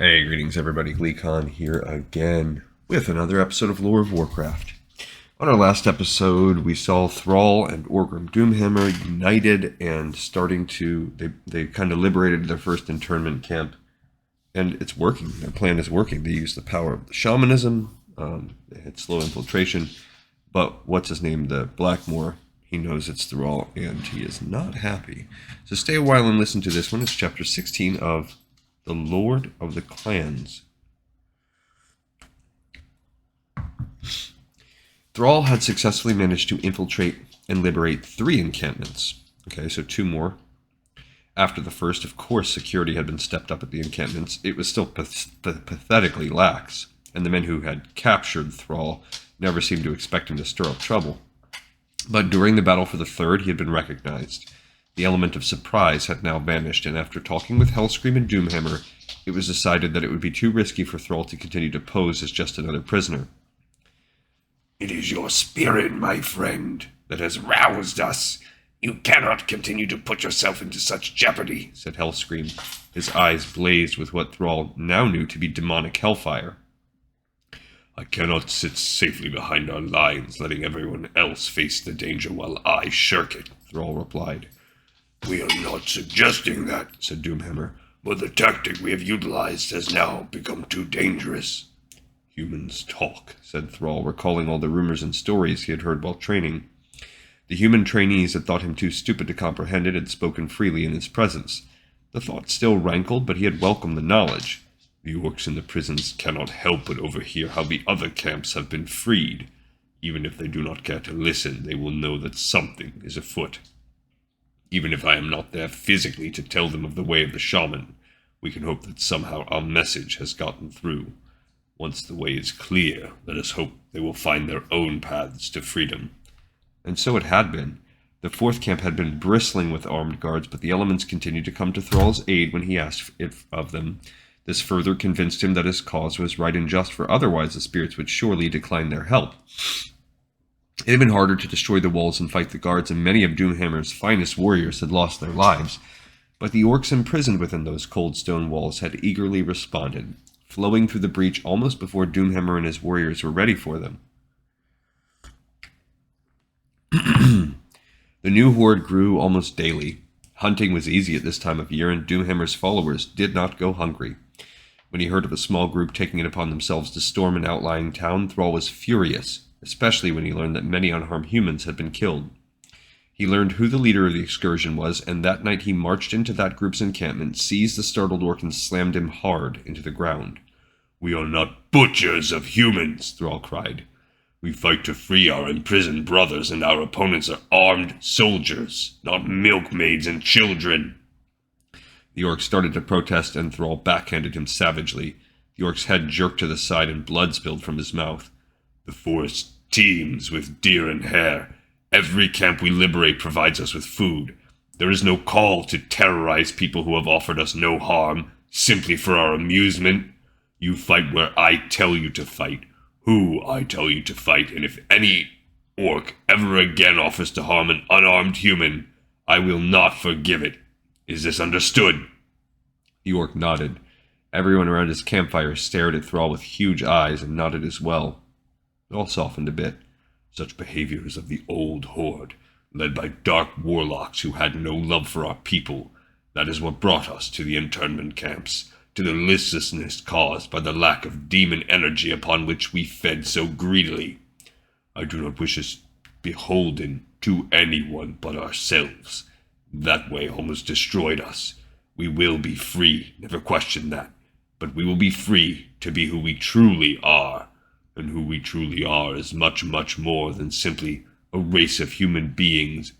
Hey, greetings everybody, Gleekon here again with another episode of Lore of Warcraft. On our last episode, we saw Thrall and Orgrim Doomhammer united and starting to, they kind of liberated their first internment camp. And it's working, their plan is working. They use the power of the shamanism, they had slow infiltration, but what's his name, the Blackmoor, he knows it's Thrall and he is not happy. So stay a while and listen to this one. It's chapter 16 of The Lord of the Clans. Thrall had successfully managed to infiltrate and liberate 3 encampments. Okay, so 2 more. After the first, of course, security had been stepped up at the encampments. It was still pathetically lax, and the men who had captured Thrall never seemed to expect him to stir up trouble. But during the battle for the 3rd, he had been recognized. The element of surprise had now vanished, and after talking with Hellscream and Doomhammer, it was decided that it would be too risky for Thrall to continue to pose as just another prisoner. "It is your spirit, my friend, that has roused us. You cannot continue to put yourself into such jeopardy," said Hellscream. His eyes blazed with what Thrall now knew to be demonic hellfire. "I cannot sit safely behind our lines, letting everyone else face the danger while I shirk it," Thrall replied. "We are not suggesting that," said Doomhammer, "but the tactic we have utilized has now become too dangerous." "Humans talk," said Thrall, recalling all the rumors and stories he had heard while training. The human trainees had thought him too stupid to comprehend it and spoken freely in his presence. The thought still rankled, but he had welcomed the knowledge. "The orcs in the prisons cannot help but overhear how the other camps have been freed. Even if they do not care to listen, they will know that something is afoot. Even if I am not there physically to tell them of the way of the shaman, we can hope that somehow our message has gotten through. Once the way is clear, let us hope they will find their own paths to freedom." And so it had been. The 4th camp had been bristling with armed guards, but the elements continued to come to Thrall's aid when he asked of them. This further convinced him that his cause was right and just, for otherwise the spirits would surely decline their help. It had been harder to destroy the walls and fight the guards, and many of Doomhammer's finest warriors had lost their lives. But the orcs imprisoned within those cold stone walls had eagerly responded, flowing through the breach almost before Doomhammer and his warriors were ready for them. The new horde grew almost daily. Hunting was easy at this time of year, and Doomhammer's followers did not go hungry. When he heard of a small group taking it upon themselves to storm an outlying town, Thrall was furious, especially when he learned that many unharmed humans had been killed. He learned who the leader of the excursion was, and that night he marched into that group's encampment, seized the startled orc, and slammed him hard into the ground. "We are not butchers of humans," Thrall cried. "We fight to free our imprisoned brothers, and our opponents are armed soldiers, not milkmaids and children." The orc started to protest, and Thrall backhanded him savagely. The orc's head jerked to the side, and blood spilled from his mouth. "The forest teems with deer and hare. Every camp we liberate provides us with food. There is no call to terrorize people who have offered us no harm, simply for our amusement. You fight where I tell you to fight, who I tell you to fight, and if any orc ever again offers to harm an unarmed human, I will not forgive it. Is this understood?" The orc nodded. Everyone around his campfire stared at Thrall with huge eyes and nodded as well. It all softened a bit. "Such behavior is of the old horde, led by dark warlocks who had no love for our people. That is what brought us to the internment camps, to the listlessness caused by the lack of demon energy upon which we fed so greedily. I do not wish us beholden to anyone but ourselves. That way almost destroyed us. We will be free, never question that, but we will be free to be who we truly are, and who we truly are is much, much more than simply a race of beings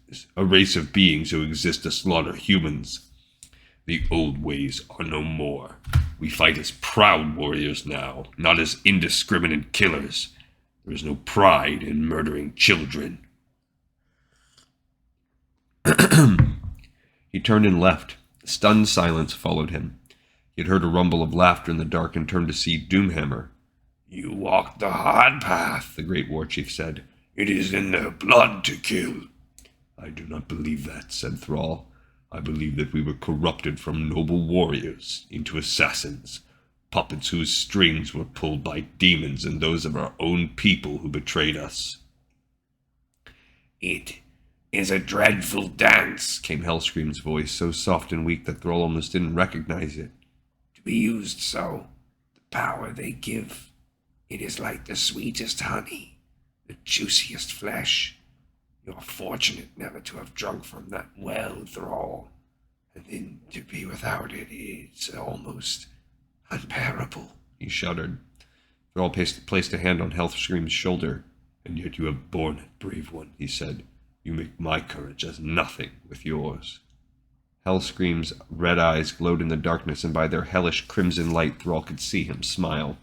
who exist to slaughter humans. The old ways are no more. We fight as proud warriors now, not as indiscriminate killers. There is no pride in murdering children." He turned and left. Stunned silence followed him. He had heard a rumble of laughter in the dark and turned to see Doomhammer. "You walk the hard path," the great warchief said. "It is in their blood to kill." "I do not believe that," said Thrall. "I believe that we were corrupted from noble warriors into assassins, puppets whose strings were pulled by demons and those of our own people who betrayed us. It is a dreadful dance, came Hellscream's voice, so soft and weak that Thrall almost didn't recognize it. to be used so. The power they give, it is like the sweetest honey, the juiciest flesh. You're fortunate never to have drunk from that well, Thrall, and then to be without it is almost unbearable. He shuddered. Thrall placed a hand on Hellscream's shoulder. And yet you have borne it, brave one, he said. You make my courage as nothing with yours. Hellscream's red eyes glowed in the darkness, and by their hellish crimson light Thrall could see him smile.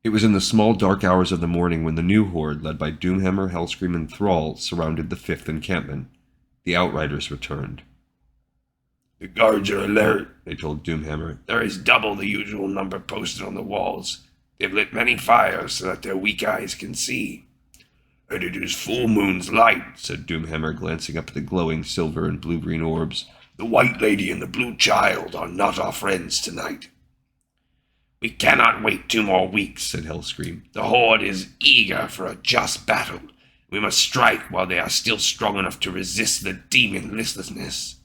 It was in the small dark hours of the morning when the new horde, led by Doomhammer, Hellscream, and Thrall, surrounded the 5th encampment. The Outriders returned. The guards are alert, they told Doomhammer. There is double the usual number posted on the walls. They've lit many fires so that their weak eyes can see. And it is full moon's light, said Doomhammer, glancing up at the glowing silver and blue-green orbs. The White Lady and the Blue Child are not our friends tonight. We cannot wait 2 more weeks, said Hellscream. The Horde is eager for a just battle. We must strike while they are still strong enough to resist the demon listlessness.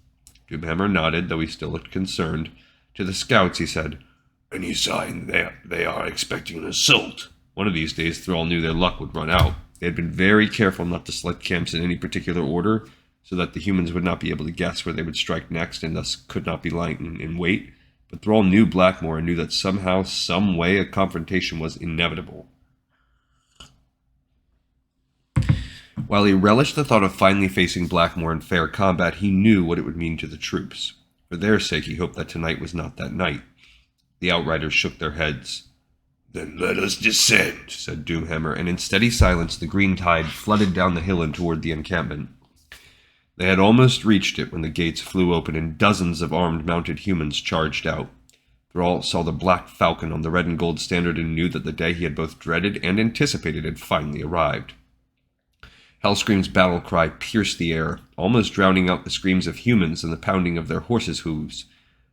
Doomhammer nodded, though he still looked concerned. To the scouts, he said, Any sign they are expecting an assault? One of these days, Thrall knew their luck would run out. They had been very careful not to select camps in any particular order, so that the humans would not be able to guess where they would strike next, and thus could not be lying in wait. But Thrall knew Blackmoor and knew that somehow, some way, a confrontation was inevitable. While he relished the thought of finally facing Blackmoor in fair combat, he knew what it would mean to the troops. For their sake, he hoped that tonight was not that night. The Outriders shook their heads. Then let us descend, said Doomhammer, and in steady silence the green tide flooded down the hill and toward the encampment. They had almost reached it when the gates flew open and dozens of armed mounted humans charged out. Thrall saw the black falcon on the red and gold standard and knew that the day he had both dreaded and anticipated had finally arrived. Hellscream's battle cry pierced the air, almost drowning out the screams of humans and the pounding of their horses' hooves.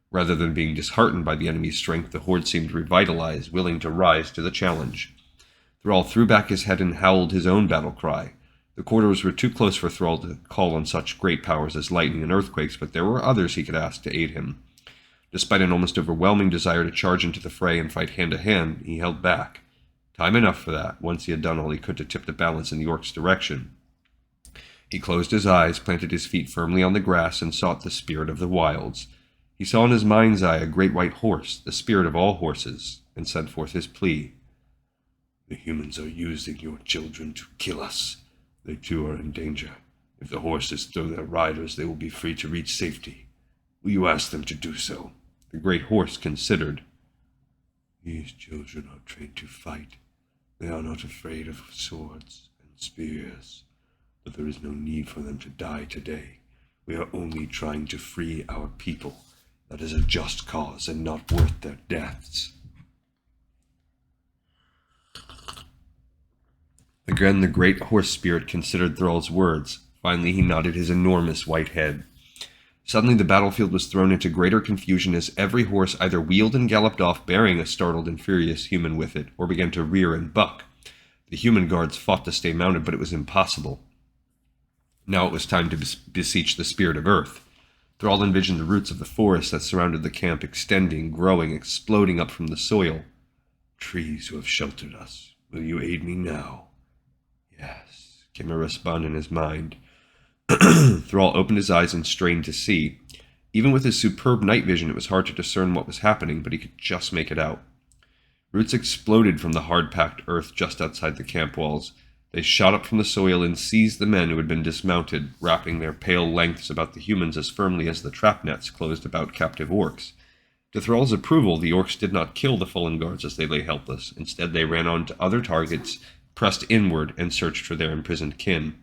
Rather than being disheartened by the enemy's strength, the horde seemed revitalized, willing to rise to the challenge. Thrall threw back his head and howled his own battle cry. The quarters were too close for Thrall to call on such great powers as lightning and earthquakes, but there were others he could ask to aid him. Despite an almost overwhelming desire to charge into the fray and fight hand-to-hand, he held back. Time enough for that, once he had done all he could to tip the balance in the orc's direction. He closed his eyes, planted his feet firmly on the grass, and sought the spirit of the wilds. He saw in his mind's eye a great white horse, the spirit of all horses, and sent forth his plea. The humans are using your children to kill us. They too are in danger. If the horses throw their riders, they will be free to reach safety. Will you ask them to do so? The great horse considered. These children are trained to fight. They are not afraid of swords and spears. But there is no need for them to die today. We are only trying to free our people. That is a just cause and not worth their deaths. Again, the great horse spirit considered Thrall's words. Finally, he nodded his enormous white head. Suddenly, the battlefield was thrown into greater confusion as every horse either wheeled and galloped off, bearing a startled and furious human with it, or began to rear and buck. The human guards fought to stay mounted, but it was impossible. Now it was time to beseech the spirit of earth. Thrall envisioned the roots of the forest that surrounded the camp extending, growing, exploding up from the soil. Trees who have sheltered us, will you aid me now? Yes, came a response in his mind. Thrall opened his eyes and strained to see. Even with his superb night vision, it was hard to discern what was happening, but he could just make it out. Roots exploded from the hard-packed earth just outside the camp walls. They shot up from the soil and seized the men who had been dismounted, wrapping their pale lengths about the humans as firmly as the trap nets closed about captive orcs. To Thrall's approval, the orcs did not kill the fallen guards as they lay helpless. Instead, they ran on to other targets, pressed inward, and searched for their imprisoned kin.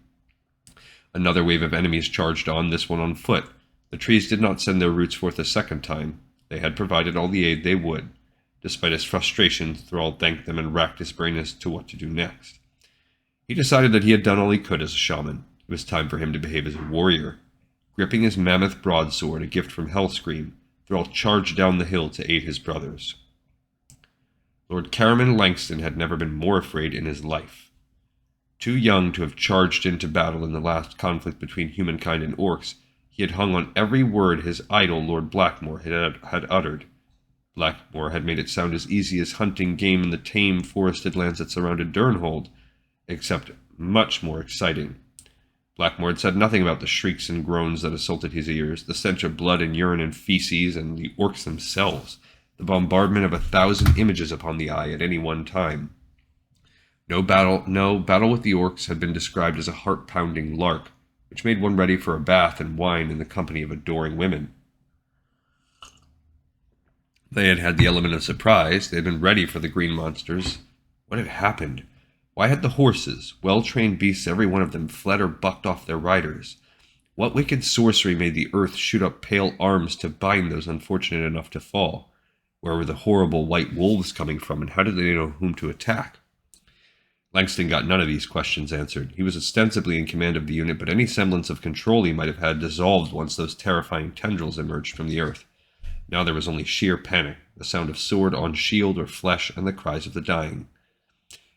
Another wave of enemies charged on, this one on foot. The trees did not send their roots forth a second time. They had provided all the aid they would. Despite his frustration, Thrall thanked them and racked his brain as to what to do next. He decided that he had done all he could as a shaman. It was time for him to behave as a warrior. Gripping his mammoth broadsword, a gift from Hellscream, Thrall charged down the hill to aid his brothers. Lord Caraman Langston had never been more afraid in his life. Too young to have charged into battle in the last conflict between humankind and orcs, he had hung on every word his idol Lord Blackmore had uttered. Blackmore had made it sound as easy as hunting game in the tame forested lands that surrounded Durnhold, except much more exciting. Blackmore had said nothing about the shrieks and groans that assaulted his ears, the stench of blood and urine and feces, and the orcs themselves, the bombardment of 1,000 images upon the eye at any one time. No battle with the orcs had been described as a heart-pounding lark, which made one ready for a bath and wine in the company of adoring women. They had had the element of surprise. They had been ready for the green monsters. What had happened? Why had the horses, well-trained beasts, every one of them, fled or bucked off their riders? What wicked sorcery made the earth shoot up pale arms to bind those unfortunate enough to fall? Where were the horrible white wolves coming from, and how did they know whom to attack? Langston got none of these questions answered. He was ostensibly in command of the unit, but any semblance of control he might have had dissolved once those terrifying tendrils emerged from the earth. Now there was only sheer panic, the sound of sword on shield or flesh, and the cries of the dying.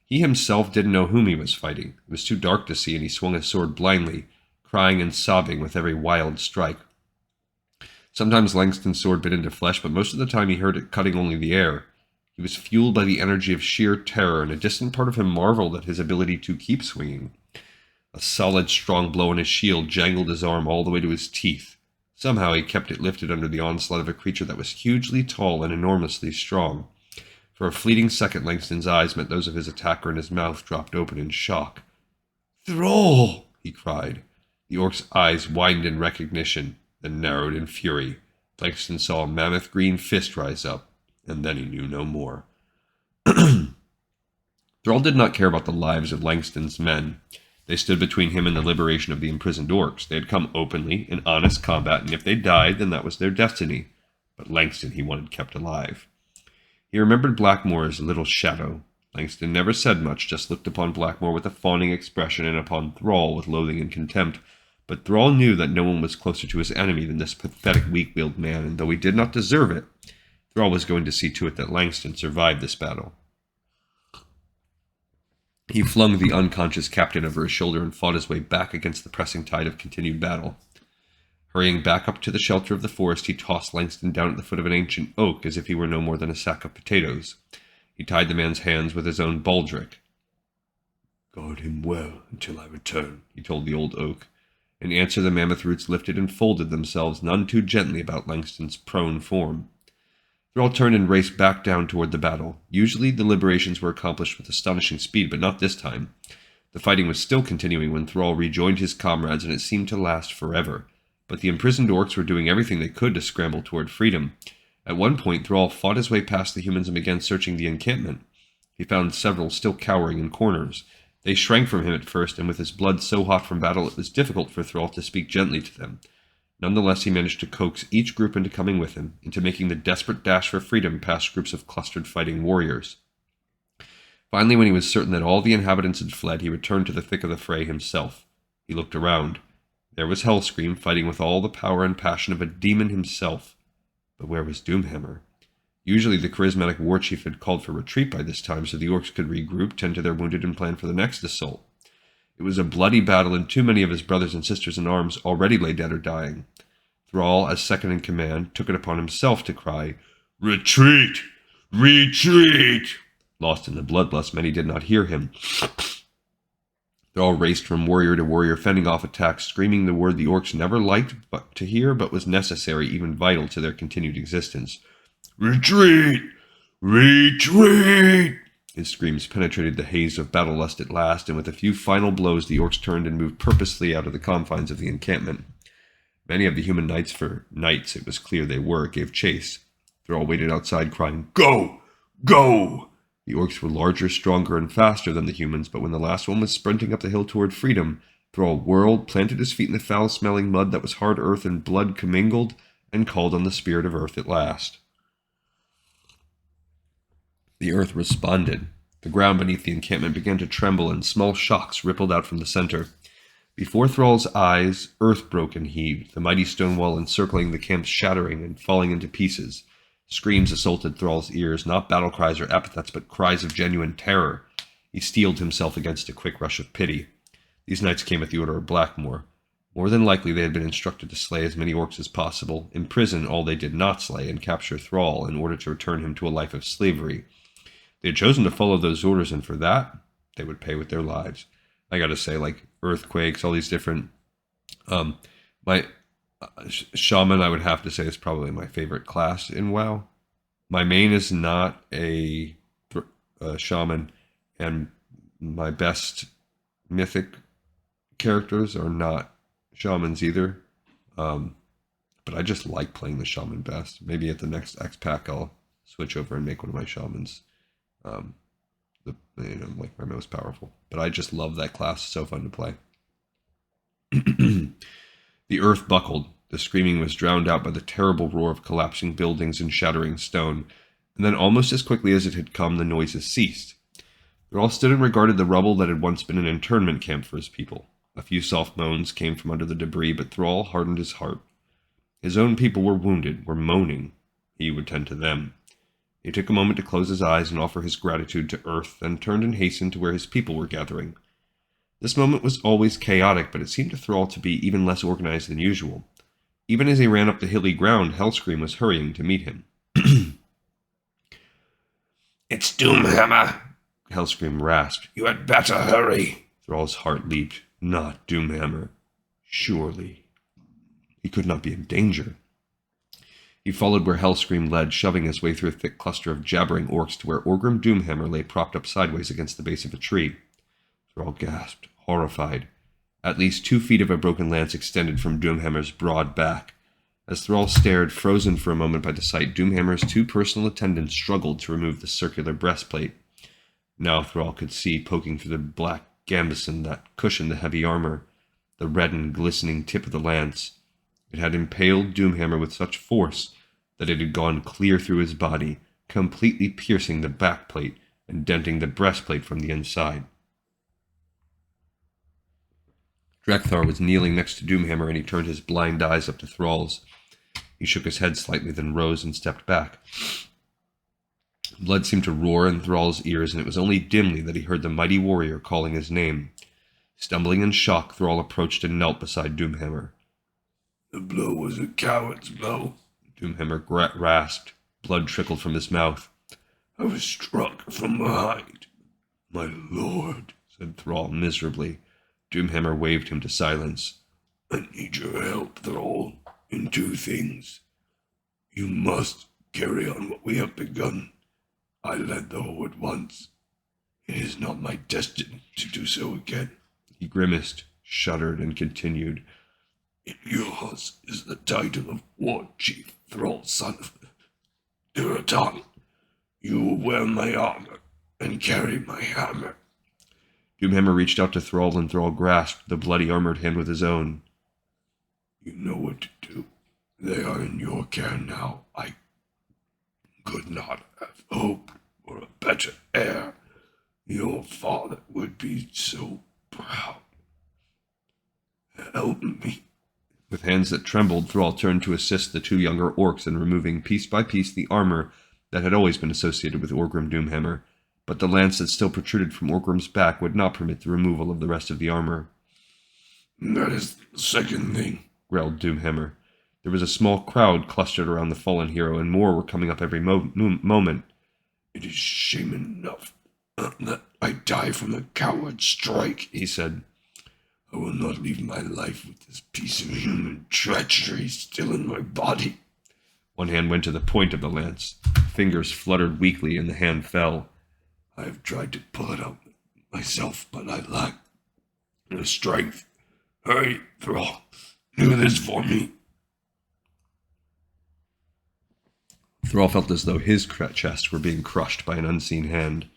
He himself didn't know whom he was fighting. It was too dark to see, and he swung his sword blindly, crying and sobbing with every wild strike. Sometimes Langston's sword bit into flesh, but most of the time he heard it cutting only the air. He was fueled by the energy of sheer terror, and a distant part of him marveled at his ability to keep swinging. A solid, strong blow on his shield jangled his arm all the way to his teeth. Somehow he kept it lifted under the onslaught of a creature that was hugely tall and enormously strong. For a fleeting second, Langston's eyes met those of his attacker, and his mouth dropped open in shock. "Thrall!" he cried. The orc's eyes widened in recognition, then narrowed in fury. Langston saw a mammoth green fist rise up, and then he knew no more. Thrall did not care about the lives of Langston's men. They stood between him and the liberation of the imprisoned orcs. They had come openly, in honest combat, and if they died, then that was their destiny. But Langston he wanted kept alive. He remembered Blackmore as a little shadow. Langston never said much, just looked upon Blackmore with a fawning expression and upon Thrall with loathing and contempt. But Thrall knew that no one was closer to his enemy than this pathetic, weak-willed man, and though he did not deserve it, Thrall was going to see to it that Langston survived this battle. He flung the unconscious captain over his shoulder and fought his way back against the pressing tide of continued battle. Hurrying back up to the shelter of the forest, he tossed Langston down at the foot of an ancient oak as if he were no more than a sack of potatoes. He tied the man's hands with his own baldric. "Guard him well until I return," he told the old oak. In answer, the mammoth roots lifted and folded themselves none too gently about Langston's prone form. Thrall turned and raced back down toward the battle. Usually the liberations were accomplished with astonishing speed, but not this time. The fighting was still continuing when Thrall rejoined his comrades, and it seemed to last forever. But the imprisoned orcs were doing everything they could to scramble toward freedom. At one point, Thrall fought his way past the humans and began searching the encampment. He found several still cowering in corners. They shrank from him at first, and with his blood so hot from battle, it was difficult for Thrall to speak gently to them. Nonetheless, he managed to coax each group into coming with him, into making the desperate dash for freedom past groups of clustered fighting warriors. Finally, when he was certain that all the inhabitants had fled, he returned to the thick of the fray himself. He looked around. There was Hellscream, fighting with all the power and passion of a demon himself. But where was Doomhammer? Usually the charismatic war chief had called for retreat by this time, so the orcs could regroup, tend to their wounded, and plan for the next assault. It was a bloody battle, and too many of his brothers and sisters in arms already lay dead or dying. Thrall, as second in command, took it upon himself to cry, "Retreat! Retreat!" Lost in the bloodlust, many did not hear him. Thrall raced from warrior to warrior, fending off attacks, screaming the word the orcs never liked to hear, but was necessary, even vital to their continued existence. "Retreat! Retreat!" His screams penetrated the haze of battle lust at last, and with a few final blows the orcs turned and moved purposely out of the confines of the encampment. Many of the human knights, for knights it was clear they were, gave chase. Thrall waited outside, crying, "Go! Go!" The orcs were larger, stronger, and faster than the humans, but when the last one was sprinting up the hill toward freedom, Thrall whirled, planted his feet in the foul-smelling mud that was hard earth and blood commingled, and called on the spirit of earth at last. The earth responded. The ground beneath the encampment began to tremble, and small shocks rippled out from the center. Before Thrall's eyes, earth broke and heaved, the mighty stone wall encircling the camp shattering and falling into pieces. Screams assaulted Thrall's ears, not battle cries or epithets, but cries of genuine terror. He steeled himself against a quick rush of pity. These knights came at the order of Blackmore. More than likely they had been instructed to slay as many orcs as possible, imprison all they did not slay, and capture Thrall in order to return him to a life of slavery. They had chosen to follow those orders, and for that, they would pay with their lives. I gotta say, like, earthquakes, all these different... my shaman, I would have to say, is probably my favorite class in WoW. My main is not a shaman, and my best mythic characters are not shamans either. But I just like playing the shaman best. Maybe at the next X pack I'll switch over and make one of my shamans like my most powerful. But I just love that class. It's so fun to play. The earth buckled. The screaming was drowned out by the terrible roar of collapsing buildings and shattering stone. And then almost as quickly as it had come, the noises ceased. Thrall stood and regarded the rubble that had once been an internment camp for his people. A few soft moans came from under the debris, but Thrall hardened his heart. His own people were wounded, were moaning. He would tend to them. He took a moment to close his eyes and offer his gratitude to Earth, then turned and hastened to where his people were gathering. This moment was always chaotic, but it seemed to Thrall to be even less organized than usual. Even as he ran up the hilly ground, Hellscream was hurrying to meet him. It's Doomhammer, Hellscream rasped. You had better hurry. Thrall's heart leaped. Not Doomhammer. Surely. He could not be in danger. He followed where Hellscream led, shoving his way through a thick cluster of jabbering orcs to where Orgrim Doomhammer lay propped up sideways against the base of a tree. Thrall gasped, horrified. At least 2 feet of a broken lance extended from Doomhammer's broad back. As Thrall stared, frozen for a moment by the sight, Doomhammer's 2 personal attendants struggled to remove the circular breastplate. Now Thrall could see, poking through the black gambeson that cushioned the heavy armor, the red and glistening tip of the lance. It had impaled Doomhammer with such force that it had gone clear through his body, completely piercing the backplate and denting the breastplate from the inside. Drekthar was kneeling next to Doomhammer, and he turned his blind eyes up to Thrall's. He shook his head slightly, then rose and stepped back. Blood seemed to roar in Thrall's ears, and it was only dimly that he heard the mighty warrior calling his name. Stumbling in shock, Thrall approached and knelt beside Doomhammer. The blow was a coward's blow, Doomhammer rasped. Blood trickled from his mouth. I was struck from behind. My lord, said Thrall miserably. Doomhammer waved him to silence. I need your help, Thrall, in 2 things. You must carry on what we have begun. I led the horde once. It is not my destiny to do so again. He grimaced, shuddered, and continued. Yours is the title of War Chief, Thrall, son of Duraton. You will wear my armor and carry my hammer. Doomhammer reached out to Thrall, and Thrall grasped the bloody armored hand with his own. You know what to do. They are in your care now. I could not have hoped for a better heir. Your father would be so proud. Help me. With hands that trembled, Thrall turned to assist the 2 younger orcs in removing piece by piece the armor that had always been associated with Orgrim Doomhammer, but the lance that still protruded from Orgrim's back would not permit the removal of the rest of the armor. That is the second thing, growled Doomhammer. There was a small crowd clustered around the fallen hero, and more were coming up every moment. It is shame enough that I die from a coward's strike, he said. I will not leave my life with this piece of human treachery still in my body. One hand went to the point of the lance. Fingers fluttered weakly, and the hand fell. I have tried to pull it out myself, but I lack the strength. Hurry, Thrall. Do this for me. Thrall felt as though his chest were being crushed by an unseen hand.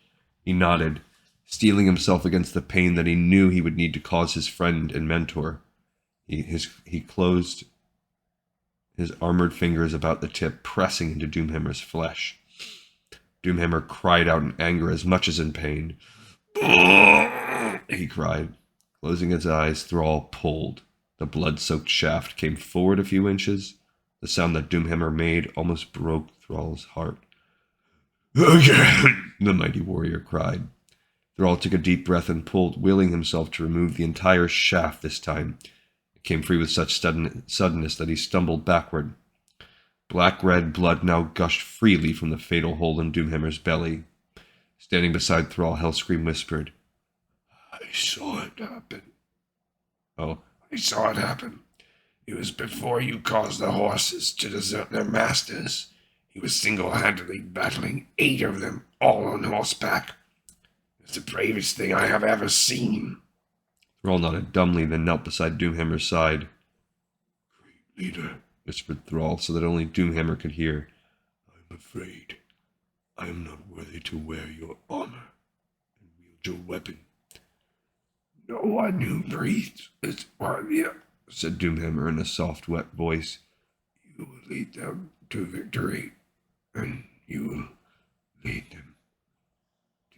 He nodded, steeling himself against the pain that he knew he would need to cause his friend and mentor. He closed his armored fingers about the tip, pressing into Doomhammer's flesh. Doomhammer cried out in anger as much as in pain. Oh, he cried. Closing his eyes, Thrall pulled. The blood-soaked shaft came forward a few inches. The sound that Doomhammer made almost broke Thrall's heart. Again! The mighty warrior cried. Thrall took a deep breath and pulled, willing himself to remove the entire shaft this time. It came free with such suddenness that he stumbled backward. Black-red blood now gushed freely from the fatal hole in Doomhammer's belly. Standing beside Thrall, Hellscream whispered, I saw it happen. "Oh, I saw it happen. It was before you caused the horses to desert their masters. He was single-handedly battling 8 of them, all on horseback. It's the bravest thing I have ever seen." Thrall nodded dumbly, then knelt beside Doomhammer's side. Great leader, Whispered Thrall, so that only Doomhammer could hear. I'm afraid I am not worthy to wear your armor and wield your weapon. No one who breathes is worthy, Said Doomhammer in a soft, wet voice. You will lead them to victory, and you will lead them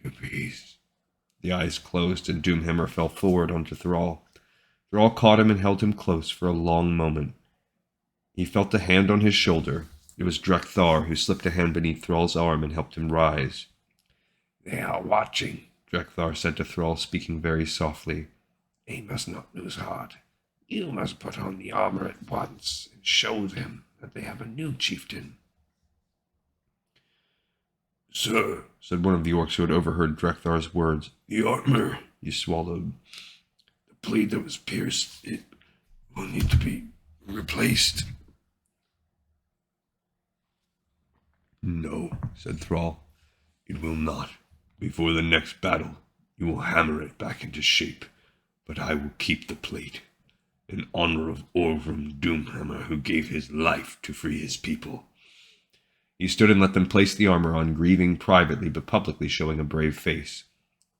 to peace. The eyes closed, and Doomhammer fell forward onto Thrall. Thrall caught him and held him close for a long moment. He felt a hand on his shoulder. It was Drekthar, who slipped a hand beneath Thrall's arm and helped him rise. They are watching. Drekthar said to Thrall, speaking very softly. They must not lose heart. You must put on the armor at once and show them that they have a new chieftain. Sir, Said one of the orcs who had overheard Drekthar's words. the armor, He swallowed. The blade that was pierced, it will need to be replaced. No, said Thrall. It will not. Before the next battle, you will hammer it back into shape, but I will keep the plate, in honor of Orgrim Doomhammer, who gave his life to free his people. He stood and let them place the armor on, grieving privately but publicly showing a brave face.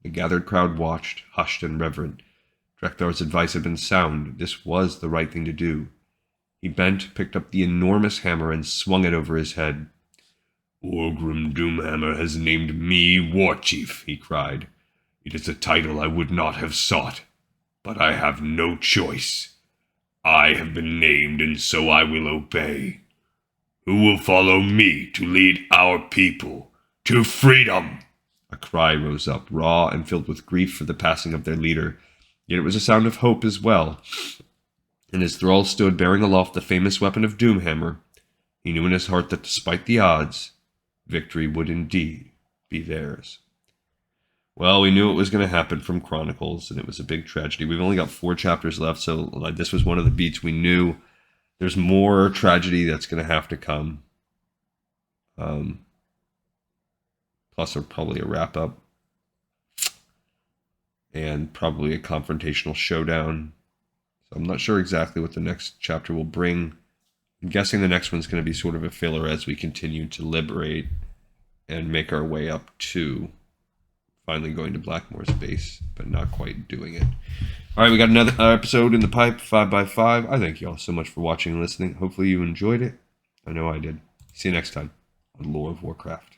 The gathered crowd watched, hushed and reverent. Drekthar's advice had been sound. This was the right thing to do. He bent, picked up the enormous hammer, and swung it over his head. Orgrim Doomhammer has named me War Chief, he cried. It is a title I would not have sought, but I have no choice. I have been named, and so I will obey. Who will follow me to lead our people to freedom? A cry rose up, raw and filled with grief for the passing of their leader. Yet it was a sound of hope as well. And as Thrall stood bearing aloft the famous weapon of Doomhammer, he knew in his heart that despite the odds, victory would indeed be theirs. Well, we knew it was going to happen from Chronicles, and it was a big tragedy. We've only got 4 chapters left, so this was one of the beats we knew. There's more tragedy that's going to have to come. Plus, probably a wrap-up. And probably a confrontational showdown. So I'm not sure exactly what the next chapter will bring. I'm guessing the next one's going to be sort of a filler as we continue to liberate and make our way up to finally going to Blackmore's base, but not quite doing it. All right, we got another episode in the pipe, 5x5. I thank you all so much for watching and listening. Hopefully you enjoyed it. I know I did. See you next time on Lore of Warcraft.